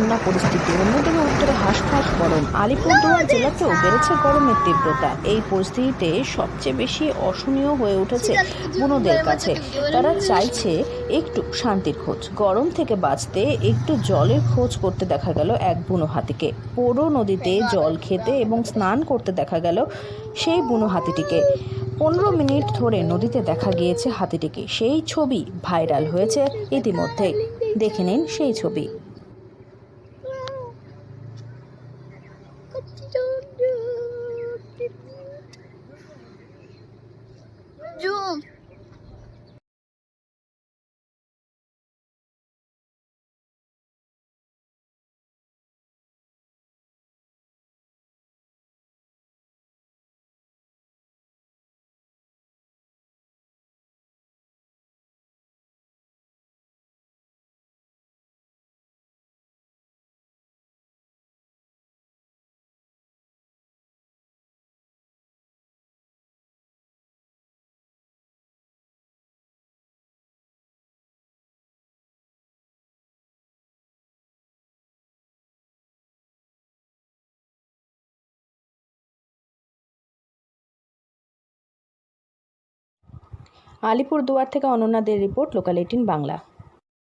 বন্যা পরিস্থিতি, অন্যদিকে উত্তরে হাঁসফাঁস গরম। আলিপুরদুয়ার জেলাতেও বেড়েছে গরমের তীব্রতা। এই পরিস্থিতিতে সবচেয়ে বেশি অসহনীয় হয়ে উঠেছে বুনোদের কাছে। তারা চাইছে একটু শান্তির খোঁজ। গরম থেকে বাঁচতে একটু জলের খোঁজ করতে দেখা গেল এক বুনো হাতিকে। পোড়ো নদীতে জল খেতে এবং স্নান করতে দেখা গেল সেই বুনো হাতিটিকে। 15 মিনিট ধরে নদীতে দেখা গিয়েছে হাতিটিকে। সেই ছবি ভাইরাল হয়েছে ইতিমধ্যেই। দেখে নিন সেই ছবি। আলিপুরদুয়ার থেকে অনন্যা দের রিপোর্ট, লোকাল 18 বাংলা।